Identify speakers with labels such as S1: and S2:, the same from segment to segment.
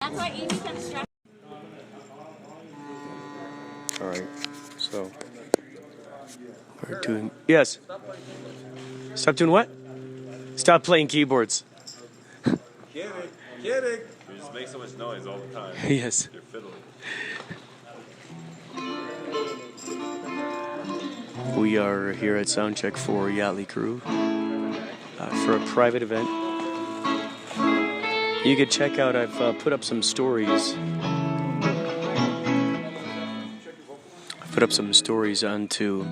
S1: That's why Amy's kind of stressed.
S2: All right, so we're doing, yes. Stop doing what? Stop playing keyboards.
S3: Kidding. You just make so much noise all the time.
S2: Yes.
S3: You're fiddling.
S2: We are here at Soundcheck for Yachtley Crew for a private event. You could check out, I've put up some stories. I put up some stories onto.
S3: So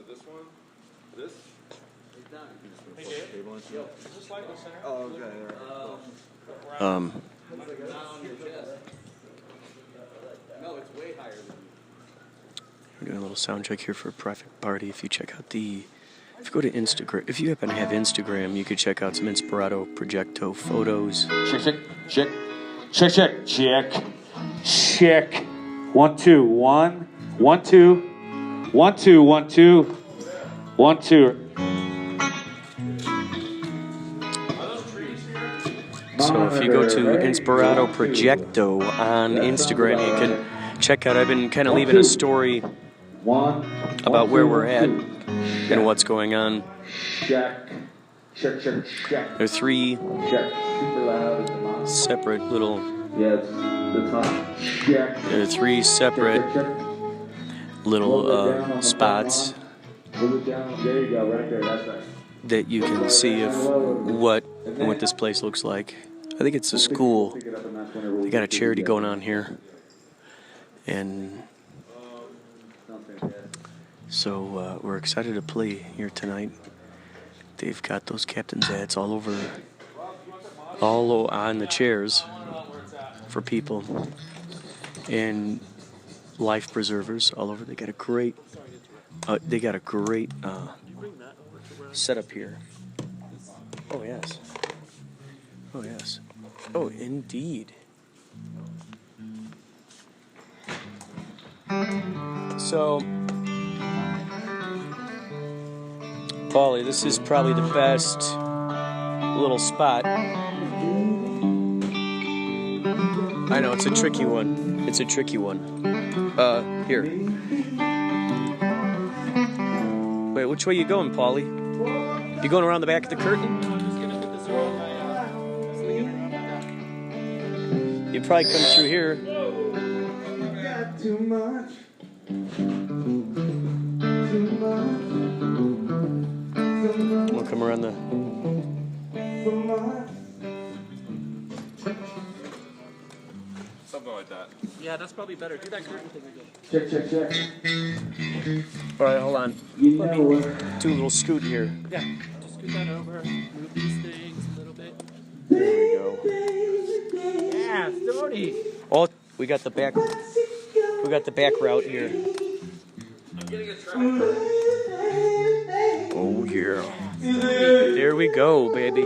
S3: this one? This? Oh, okay. No, it's way higher than.
S2: We're doing a little sound check here for a private party. If you check out if you go to Instagram, if you happen to have Instagram, you could check out some Inspirado, Projecto photos.
S4: Check. 1 2 1 1 2 1 2 1 2 1 2.
S2: So if you go to Inspirado Projecto on Instagram, you can check out. I've been kind of leaving a story about where we're at and what's going on. There are 3 separate little. There are 3 separate little spots that you can see of what this place looks like. I think it's a school. They got a charity going on here, and so we're excited to play here tonight. They've got those captain's hats all on the chairs for people, and life preservers all over. They got a great setup here. Oh yes. Oh indeed. So, Paulie, this is probably the best little spot. I know, it's a tricky one. Here. Wait, which way you going, Paulie? You going around the back of the curtain? You probably come through here. We'll come around the.
S3: Something like that.
S5: Yeah, that's probably better. Do that curtain thing again.
S4: Check.
S2: All right, hold on. Let me do a little scoot here.
S5: Yeah, just scoot that over. Move these things a little bit.
S2: There we go.
S5: Yeah, Stoney.
S2: Oh, we got the back. We got the back route here.
S5: I'm getting a track.
S2: Oh yeah. There we go, baby.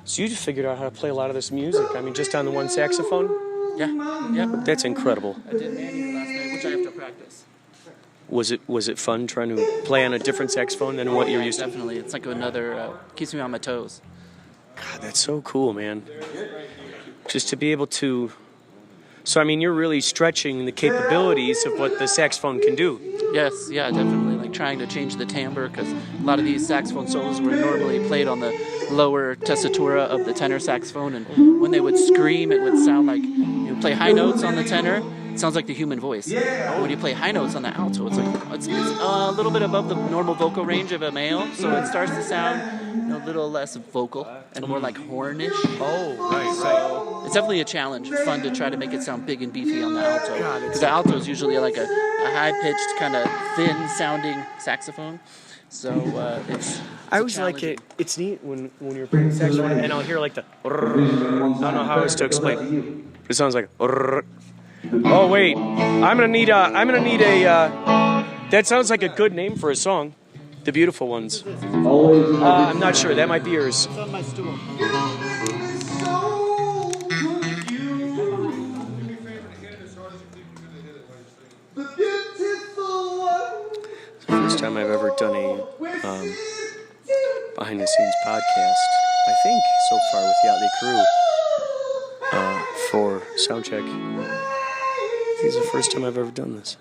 S2: So you figured out how to play a lot of this music. I mean, just on the one saxophone?
S5: Yeah.
S2: That's incredible.
S5: I did manual last night, which I have to practice.
S2: Was it fun trying to play on a different saxophone than what you're used to?
S5: Definitely. It's like another, keeps me on my toes.
S2: God, that's so cool, man. Just to be able to. So, I mean, you're really stretching the capabilities of what the saxophone can do.
S5: Yes, yeah, definitely. Like trying to change the timbre, because a lot of these saxophone solos were normally played on the lower tessitura of the tenor saxophone, and when they would scream, it would sound like you play high notes on the tenor. It sounds like the human voice. When you play high notes on the alto, it's a little bit above the normal vocal range of a male, so it starts to sound a little less vocal and more like hornish.
S2: Oh, right.
S5: It's definitely a challenge. It's fun to try to make it sound big and beefy on the alto, because the alto is usually like a high-pitched, kind of thin-sounding saxophone. So
S2: I always like it. It's neat when you're playing saxophone, and I'll hear like the. I don't know how else to explain. It sounds like. Oh wait, I'm gonna need a. That sounds like a good name for a song. The Beautiful Ones. I'm not sure. That might be yours.
S5: It's on my stool.
S6: The beautiful
S2: first time I've ever done a behind the scenes podcast, I think, so far with Yachtley Crew for soundcheck. This is the first time I've ever done this.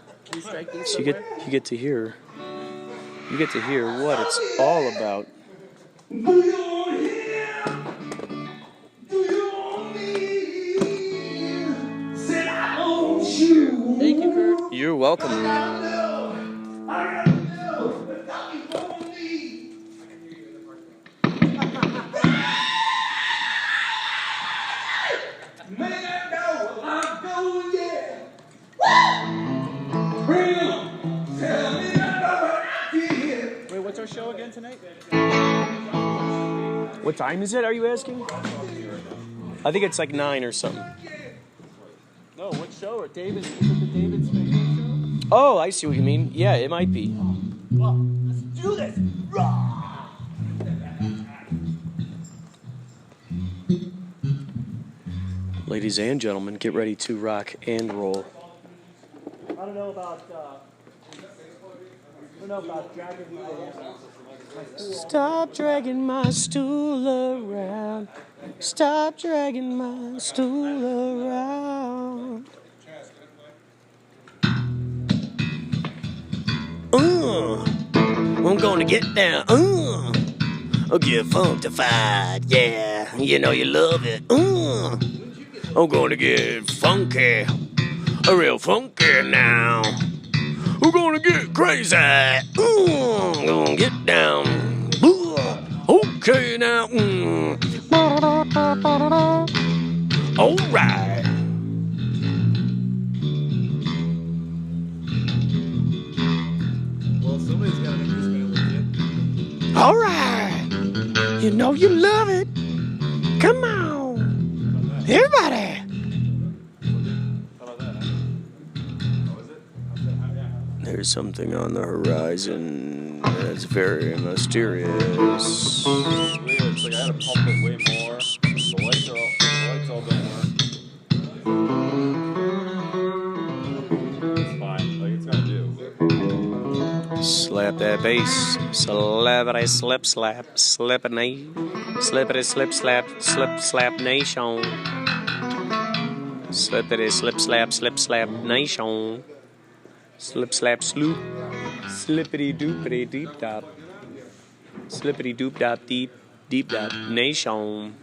S2: So you get to hear what it's all about.
S5: Thank you, Kurt.
S2: You're welcome.
S5: Wait, what's our show again tonight?
S2: What time is it, are you asking? I think it's like 9 or something.
S5: No, what show? Or David? Is it the David Spangler show?
S2: Oh, I see what you mean. Yeah, it might be.
S5: Well, let's do this.
S2: Ladies and gentlemen, get ready to rock and roll.
S5: I don't know about dragging my stool.
S2: Stop dragging my stool around. Stop dragging my stool around. I'm gonna get down. I'll get funkified. Yeah, you know you love it. I'm gonna get funky. Real funky now. We're gonna get crazy. I'm gonna get down. Okay now. Alright.
S3: Well, somebody's got to make this man legit.
S2: Alright. You know you love it. Come on. Everybody.
S3: How about that, huh? How was it?
S2: There's something on the horizon that's very mysterious.
S3: It's weird. It's like I had to pump it way more. The lights all don't work. It's fine. Like it's gonna do.
S2: Slap that bass. Slappity slip slap. Slippity. Slippity slip slap. Slip slap nation. Slippity slip slap nation. Slip slap sloop. Slippity doopity deep dop. Slippity doop dop deep dop nation.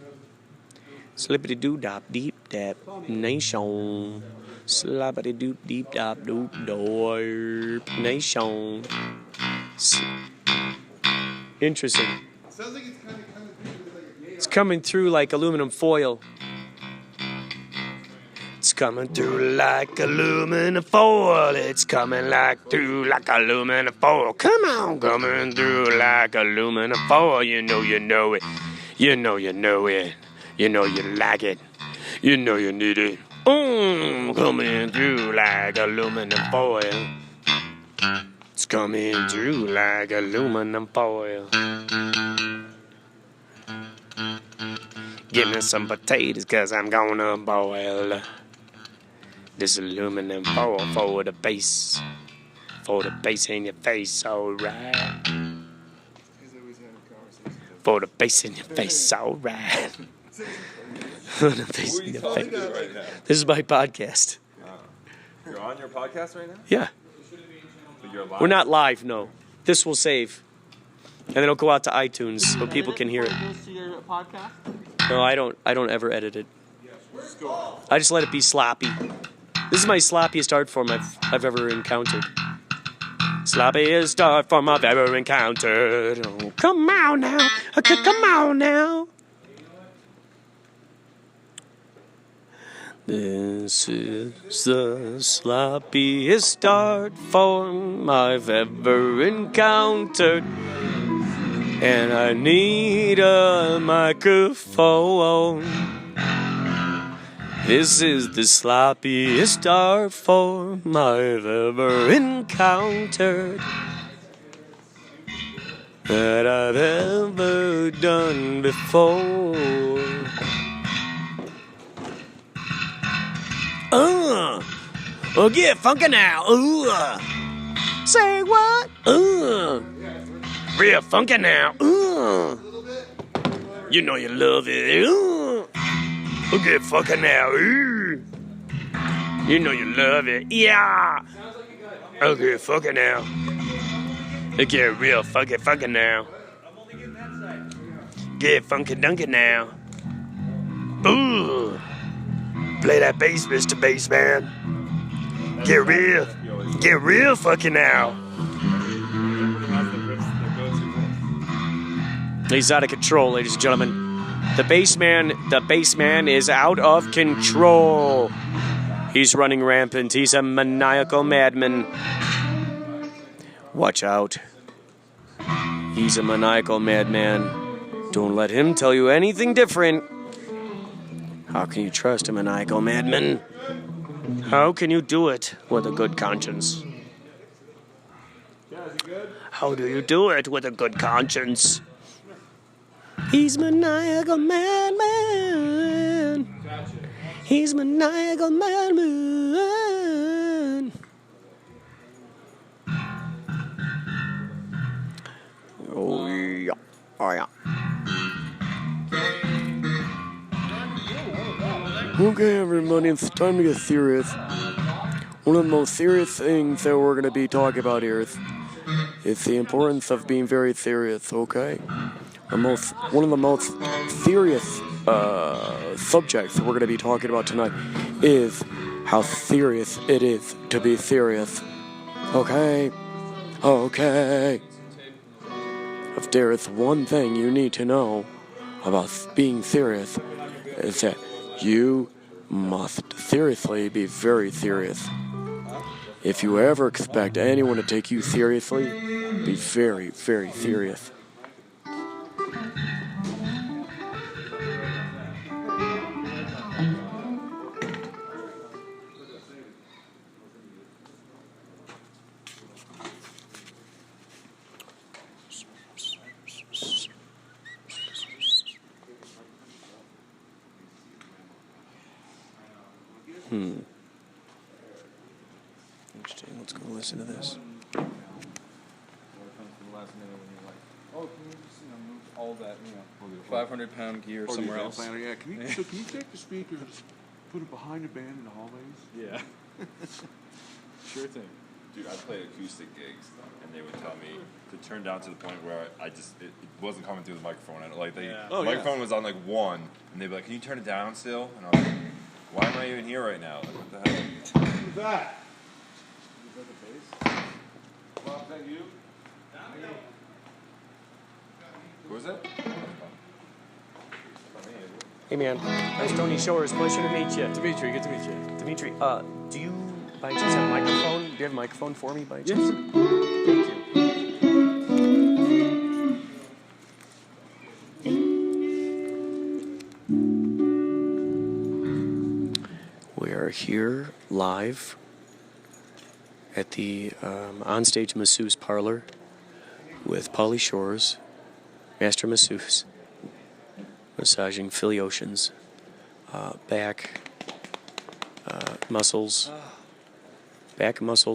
S2: Slippity doo dop deep dap nation. Slappity doop deep dop doop doop nation. Interesting.
S1: Sounds like it's kind of
S2: It's coming through like aluminum foil. It's coming through like aluminum foil. It's coming through like aluminum foil. Come on, coming through like aluminum foil. You know it. You know it. You know you like it. You know you need it. Coming through like aluminum foil. It's coming through like aluminum foil. Give me some potatoes, cause I'm gonna boil this aluminum foil for the bass. For the bass in your face, alright. For the bass in your face, alright. For the bass in your face.
S3: Right now.
S2: This is my podcast.
S3: You're on your podcast right now?
S2: Yeah.
S3: So you're live?
S2: We're not live, no. This will save. And then it'll go out to iTunes so people can hear it.
S5: To your podcast?
S2: No, I don't ever edit it. I just let it be sloppy. This is my sloppiest art form I've ever encountered. Sloppiest art form I've ever encountered. Oh, come on now. Okay, come on now. This is the sloppiest art form I've ever encountered. And I need a microphone. This is the sloppiest art form I've ever encountered. That I've ever done before. Oh, get funky now. Ooh. Say what? Real funky now. You know you love it. Okay, funky now. You know you love it. Yeah. Okay, funky now. Get real funky now. Get funky dunky now. Ooh. Play that bass, Mr. Bassman. Get real funky now. He's out of control, ladies and gentlemen. The bassman is out of control. He's running rampant. He's a maniacal madman. Watch out. He's a maniacal madman. Don't let him tell you anything different. How can you trust a maniacal madman? How can you do it with a good conscience? How do you do it with a good conscience? He's maniacal madman. He's maniacal madman. Oh yeah. Oh yeah. Okay, everybody, it's time to get serious. One of the most serious things that we're going to be talking about here is the importance of being very serious, okay? One of the most serious subjects we're going to be talking about tonight is how serious it is to be serious. Okay? Okay. If there is one thing you need to know about being serious, is that you must seriously be very serious. If you ever expect anyone to take you seriously, be very, very serious. Interesting. Let's go listen to this.
S3: Oh, can you just move all that 500-pound gear somewhere else?
S1: Yeah, can you take the speakers, put it behind the band in the hallways?
S3: Yeah. Sure thing. Dude, I played acoustic gigs, and they would tell me to turn down to the point where it wasn't coming through the microphone. And the microphone was on 1, and they'd be like, "Can you turn it down still?" And I was like, "Why am I even here right now? Like, what the hell?"
S1: Who's that? Is that the bass? Bob, is that you?
S3: Who is it?
S2: Hey man, I'm Tony Shores. Pleasure to meet you.
S3: Dimitri, good to meet you.
S2: Dimitri, do you by chance have a microphone? Do you have a microphone for me by chance?
S3: Yes.
S2: Thank you. We are here live at the Onstage Masseuse Parlor with Pauly Shores, Master Masseuse, massaging Philly Ocean's back muscles,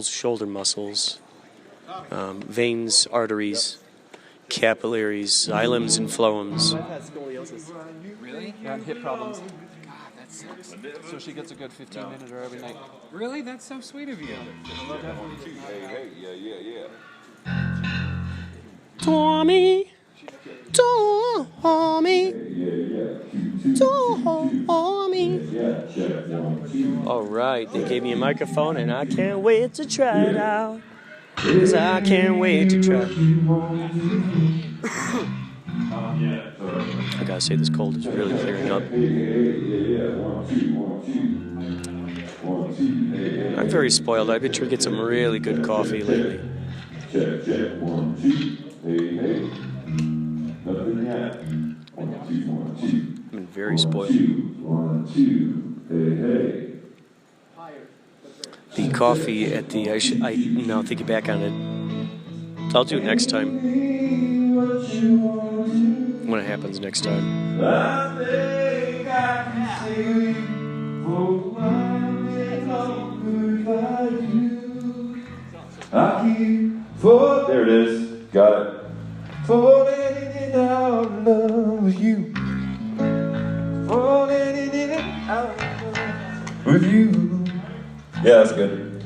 S2: shoulder muscles, veins, arteries, capillaries, xylems and phloems.
S5: I've had scoliosis.
S6: Really?
S5: And hip problems.
S6: God, that sucks.
S5: So she gets a good 15-minute every night.
S6: Really? That's so sweet of you.
S3: Yeah.
S2: Tommy. All right, they gave me a microphone and I can't wait to try it out. 'Cause I can't wait to try it. I gotta say, this cold is really clearing up. I'm very spoiled. I've been trying to get some really good coffee lately. I've been very spoiled. The coffee at the I now thinking back on it. I'll do it next time. When it happens next time.
S4: I keep for. There it is. Got it. Falling in and out of love with you. Falling in and out of love with you. Yeah, that's good.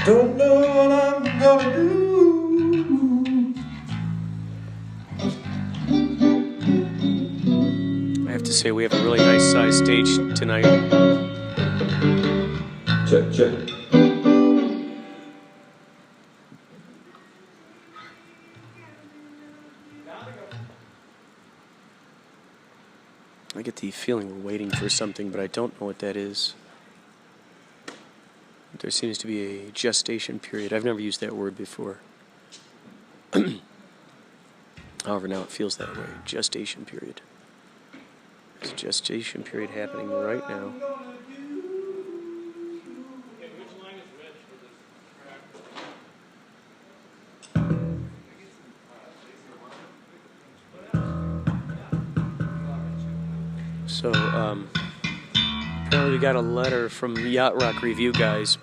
S4: Don't know what I'm gonna do.
S2: I have to say, we have a really nice sized stage tonight.
S4: Check, check.
S2: I get the feeling we're waiting for something, but I don't know what that is. There seems to be a gestation period. I've never used that word before. However, now it feels that way. Gestation period. There's a gestation period happening right now. So, apparently we got a letter from Yacht Rock Review guys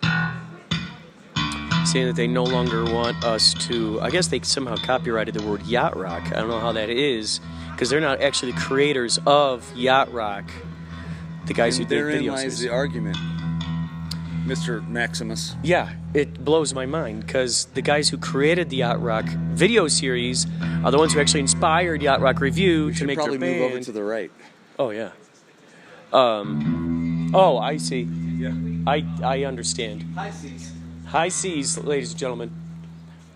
S2: saying that they no longer want us to, I guess they somehow copyrighted the word Yacht Rock. I don't know how that is, because they're not actually the creators of Yacht Rock. The guys who did videos.
S1: Therein lies the argument, Mr. Maximus.
S2: Yeah, it blows my mind, because the guys who created the Yacht Rock video series are the ones who actually inspired Yacht Rock Review
S1: We
S2: to
S1: should
S2: make their
S1: probably
S2: band.
S1: move over to the right.
S2: Oh, yeah. Oh, I see.
S1: Yeah.
S2: I understand.
S1: High seas.
S2: High seas, ladies and gentlemen.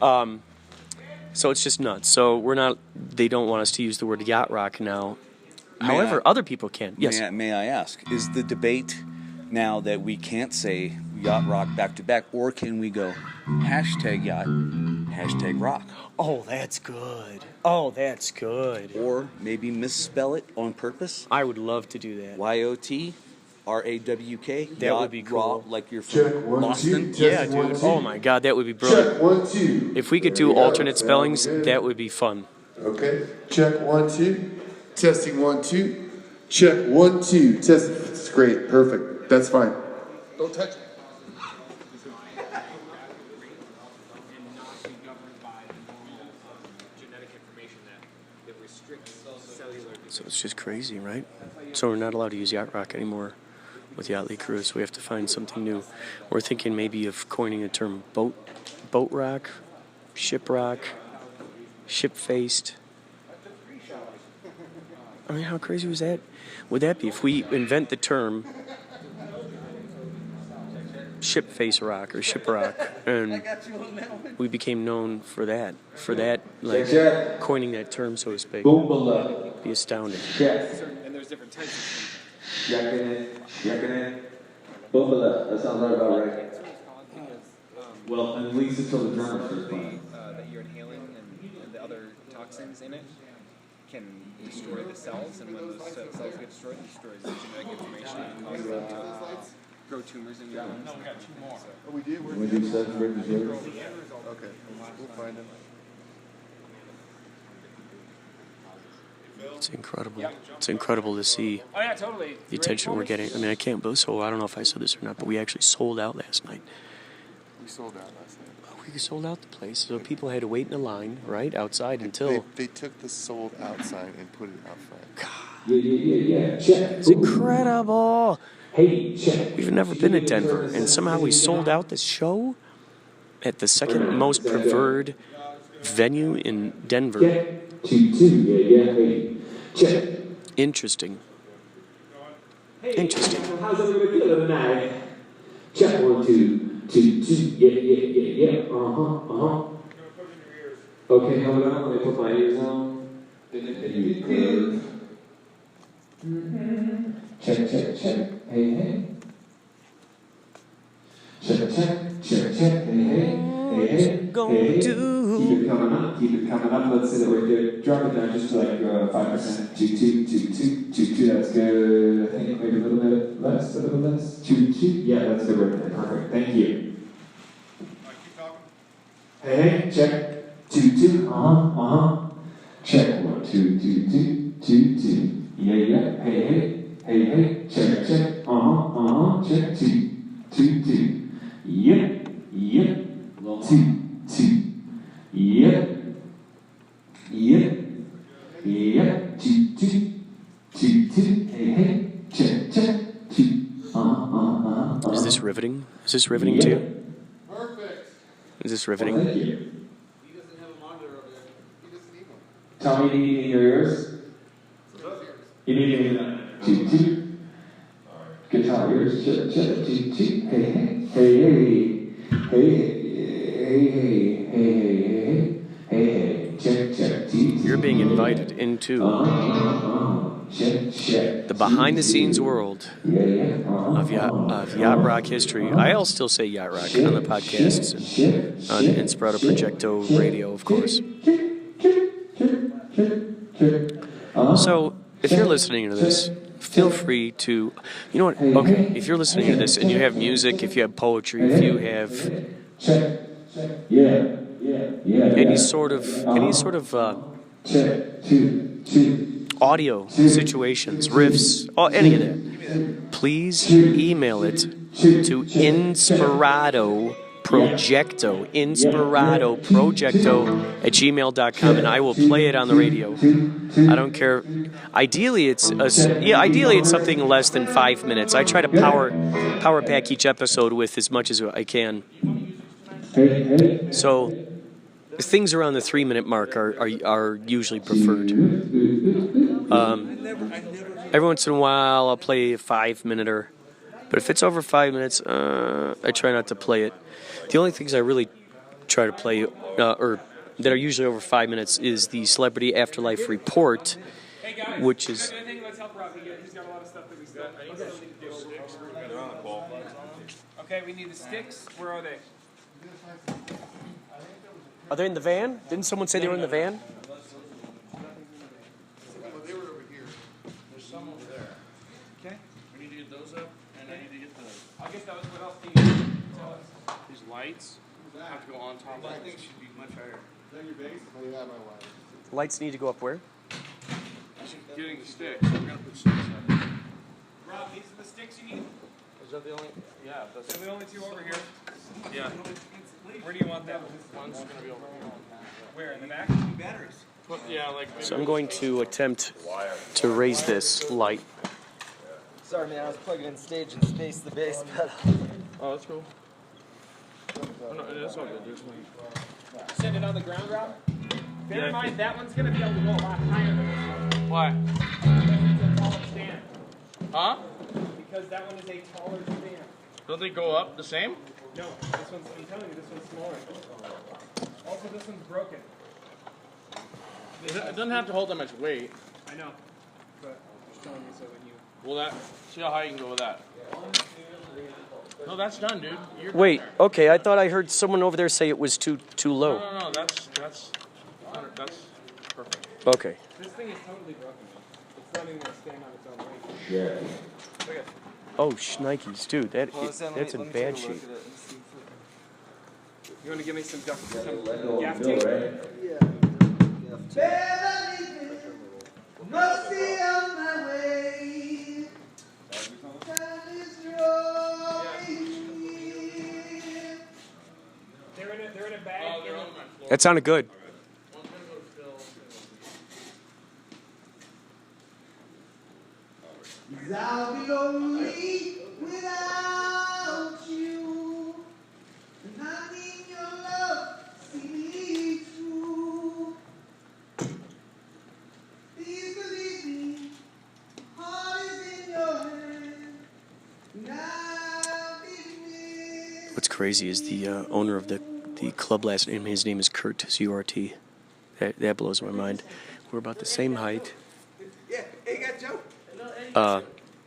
S2: So it's just nuts. So we're not, they don't want us to use the word yacht rock now. However, other people can. Yes.
S1: May I ask, is the debate now that we can't say yacht rock back to back, or can we go hashtag yacht, hashtag rock?
S2: Oh, that's good. Oh, that's good.
S1: Or maybe misspell it on purpose?
S2: I would love to do that.
S1: YOTRAWK.
S2: That would be cool.
S1: Raw, like you're from Boston.
S2: Yeah, dude. Oh my God, that would be brilliant.
S7: Check 1 2.
S2: If we could do alternate spellings, that would be fun.
S7: Okay. Check 1 2. Testing 1 2. Check 1 2. Test. It's great. Perfect. That's fine. Don't touch it.
S2: So it's just crazy, right? So we're not allowed to use yacht rock anymore with Yachtley Crew, so we have to find something new. We're thinking maybe of coining the term boat rock, ship faced. I mean, how crazy was that? Would that be if we invent the term ship face rock or ship rock, and we became known for that, like coining that term, so to speak? Be astounding.
S6: And there's different types of
S4: Yakking it. Boomba. That sounds right about right. Well, at least until the drummer starts playing.
S6: that you're inhaling and the other toxins in it can destroy the cells, and when those cells get destroyed, it destroys the genetic information and causes them to grow tumors in your lungs. No, we got 2 more.
S7: Oh, we did?
S4: Can we do 7 breakers later?
S7: Okay. We'll find him.
S2: It's incredible. It's incredible to see
S6: Oh yeah, totally.
S2: the attention we're getting. I mean, I can't believe so. I don't know if I said this or not, but we actually sold out last night.
S7: We sold out last night.
S2: We sold out the place, so people had to wait in a line, right, outside until...
S7: They took the sold out sign and put it out front.
S4: Yeah. Check.
S2: It's incredible!
S4: Hey, check.
S2: We've never been to Denver, and somehow we sold out this show at the second most preferred venue in Denver.
S4: Check. 2 2. Yeah. Hey. Check.
S2: Interesting.
S4: How's everybody feeling tonight? Check 1 2. 2 2. Yeah. Okay, hold on. Let me put my ears on. Check. Hey. Check. Hey.
S2: Gonna do.
S4: Keep it coming up. Let's say that we're good. Drop it down just to like 5%. 2. That's good. I think maybe a little bit less. 2. Yeah, that's good right there. Perfect. Thank you. Hey, check. 2. Check 1 2. 2. Yeah. Hey. Check. Check. Check 2. Yeah. 2. Yep. Yep. Yep. Toot, toot. Toot, toot. Hey, hey. Check, check. Toot.
S2: Is this riveting? Is this riveting too?
S7: Perfect.
S2: Is this riveting?
S4: Thank you.
S7: He doesn't have a monitor over there. He doesn't need one.
S4: Tommy, do you need your ears? You need your toot, toot. Guitar ears. Check, check. Toot, toot. Hey, hey. Hey, hey. Hey, hey. Check, check. Toot,
S2: You're being invited into the behind-the-scenes world of yacht rock history. I'll still say yacht rock on the podcasts and on Inspirado Projecto radio, of course. So, if you're listening to this, feel free to, you know what? Okay, if you're listening to this and you have music, if you have poetry, if you have any sort of audio situations, riffs, any of that, please email it to Inspirado Projecto @gmail.com, and I will play it on the radio. I don't care. Ideally, it's something less than 5 minutes. I try to power pack each episode with as much as I can. So things around the 3-minute mark are usually preferred. Every once in a while, I'll play a 5-minuter, but if it's over 5 minutes, I try not to play it. The only things I really try to play, or that are usually over 5 minutes, is the Celebrity Afterlife Report, which is. Okay, we need the sticks. Where are they? Are they in the van? Didn't someone say they were in the van?
S7: Well, they were over here. There's some over there.
S2: Okay.
S8: We need to get those up, and I need to get the
S2: I guess that was what else do you tell us?
S8: these lights. Have to go on top.
S7: I think should be much higher. Is that your base? Oh, yeah, my wife.
S2: Lights need to go up where?
S8: Getting the sticks. We're gonna put sticks up.
S2: Rob, these are the sticks you need?
S8: Is that the only? Yeah, that's
S2: They're the only two over here.
S8: yeah.
S2: Where do you want them?
S8: One's gonna be over here.
S2: Where, in the back? Batteries.
S8: But yeah, like.
S2: So I'm going to attempt to raise this light.
S6: Sorry, man, I was plugging in stage and space the bass pedal.
S8: Oh, that's cool. Oh, no, that's all good. There's one.
S2: Send it on the ground, Rob? Bear in mind, that one's going to be able to go a lot higher than this one.
S8: Why?
S2: Because it's a taller stand.
S8: Huh?
S2: Because that one is a taller stand.
S8: Don't they go up the same?
S2: No, this one's, I'm telling you, this one's smaller. Also, this one's broken.
S8: It doesn't have to hold that much weight.
S2: I know, but just telling you so when you...
S8: Well, that. See how high you can go with that. No, that's done, dude. You're done
S2: Wait,
S8: there.
S2: okay, I thought I heard someone over there say it was too low.
S8: No, that's perfect.
S2: Okay. This thing is totally broken. It's not even going to stand on its own weight.
S4: Yeah.
S2: Oh, shnikes, dude, that's in bad shape.
S6: You want to give me some gaff tape?
S9: Must be on my way. Time is drawing.
S2: They're in a bag.
S8: That
S2: sounded good.
S9: I'll be lonely without you. And I need your love, see me through. Please believe me, heart is in your hand. And I'll be missed.
S2: What's crazy is the owner of the club last name. His name is Kurt, C-U-R-T. That blows my mind. We're about the same height.
S10: Yeah, hey, you got Joe?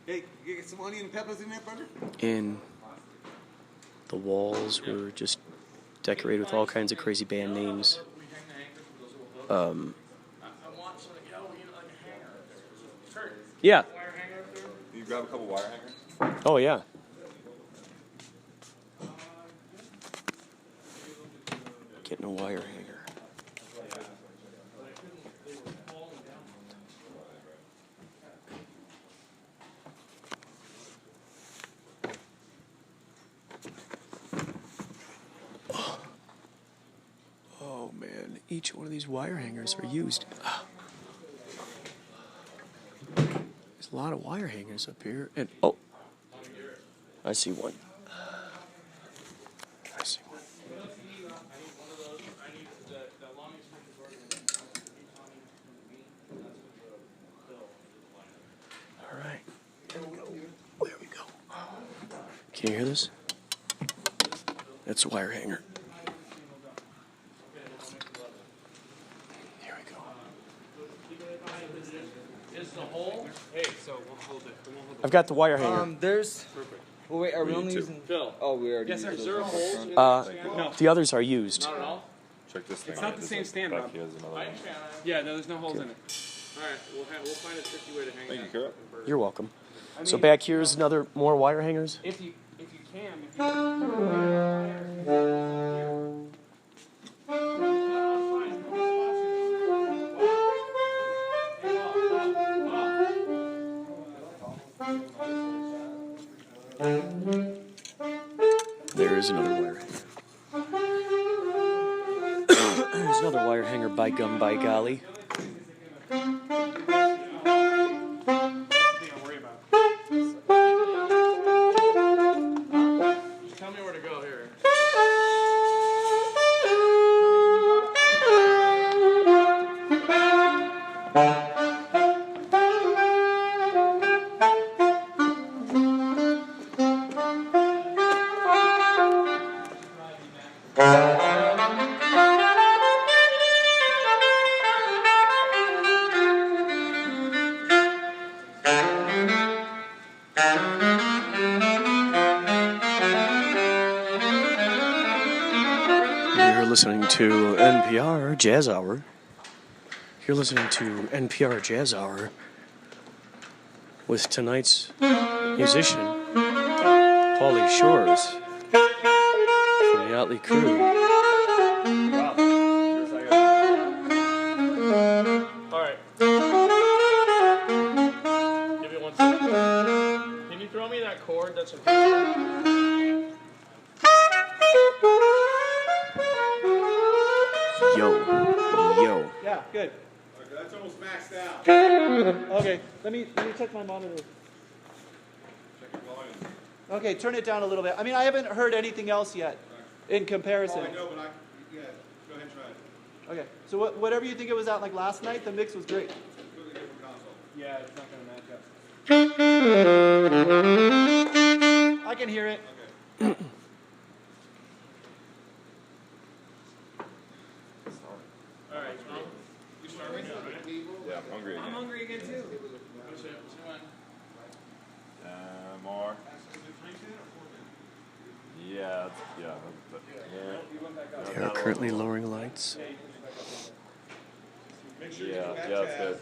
S10: Hey, you get some onion and peppers in there, brother?
S2: And the walls were just decorated with all kinds of crazy band names. Yeah.
S3: Can you grab a couple wire hangers?
S2: Oh, yeah. Getting a wire hanger. Oh, man. each one of these wire hangers are used. There's a lot of wire hangers up here. And oh, I see one. I see one. All right. There we go. There we go. Can you hear this? That's a wire hanger. Here we go.
S8: Is the hole? Hey, so we'll hold it.
S2: I've got the wire hanger.
S6: There's. Well, wait, are we only using?
S8: Phil.
S6: Oh, we already.
S8: Yes, sir.
S6: used
S8: Is there a
S6: those.
S8: hole?
S6: No.
S2: The others are used.
S8: Not at all?
S3: Check this thing
S8: It's
S3: out.
S8: not the same stand,
S3: Back
S8: Rob.
S3: here's another one.
S8: Yeah, no, there's no holes in it. All right, we'll find a tricky way to hang
S3: Thank you,
S8: that.
S3: Kurt.
S2: You're welcome.
S8: I
S2: So
S8: mean-
S2: back here's another more wire hangers.
S8: If you can.
S2: There is another wire hanger. There's another wire hanger by gum by golly.
S8: Tell me where to go here.
S2: You're listening to NPR Jazz Hour. You're listening to NPR Jazz Hour with tonight's musician, Pauly Shores from the Yachtley Crew.
S8: All right. Give me 1 second. Can you throw me that chord that's in
S2: Yo.
S9: Yeah, good.
S10: Okay, that's almost maxed out.
S9: Okay, let me check my monitor.
S10: Check your volume.
S9: Okay, turn it down a little bit. I mean, I haven't heard anything else yet in comparison.
S10: Oh, I know, but yeah, go ahead and try it.
S9: Okay, so whatever you think it was at like last night, the mix was great.
S10: Completely different console.
S8: Yeah, it's not going to match up.
S9: I can hear it.
S10: Okay.
S8: All right.
S10: You starving?
S3: Yeah, I'm hungry again.
S6: I'm hungry again too.
S3: More. Yeah,
S2: They are currently lowering lights.
S3: Yeah, that's good.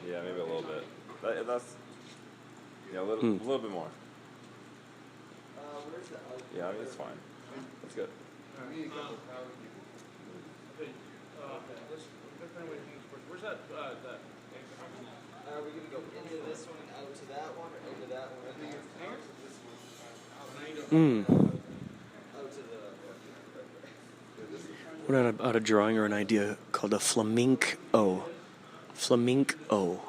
S3: Yeah, maybe a little bit. That's a little bit more. Yeah, I mean it's fine. That's good.
S8: Where's that?
S6: Are we gonna go into this one, out to that one, or into that one? Out to the.
S2: What about a drawing or an idea called a flamenco? Flamenco.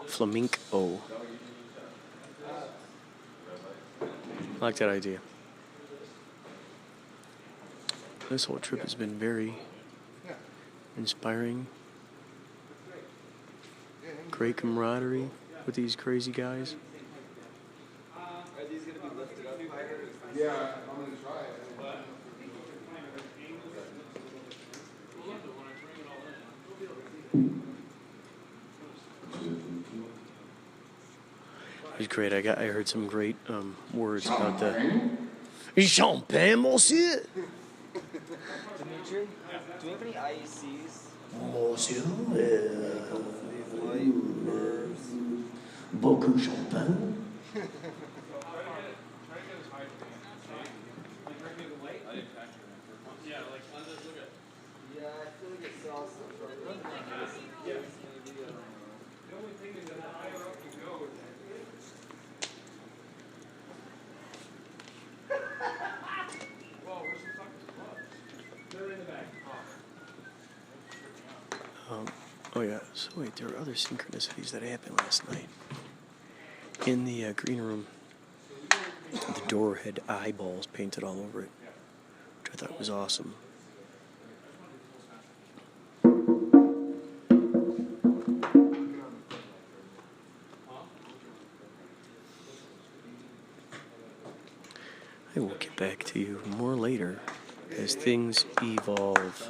S2: I like that idea. This whole trip has been very inspiring. Great camaraderie with these crazy guys.
S6: Are these gonna be lifted up higher?
S7: Yeah, I'm gonna try it.
S2: It's great. I heard some great words about the champagne, monsieur.
S6: Dimitri, do we have any IECs?
S2: Monsieur, beaucoup champagne.
S6: Yeah, I feel like it saw some. Yeah.
S8: The only thing is that the higher up you go, whoa, where's the fucking gloves?
S2: Oh yeah, so wait, there were other synchronicities that happened last night. In the green room, the door had eyeballs painted all over it, which I thought was awesome. I will get back to you more later as things evolve.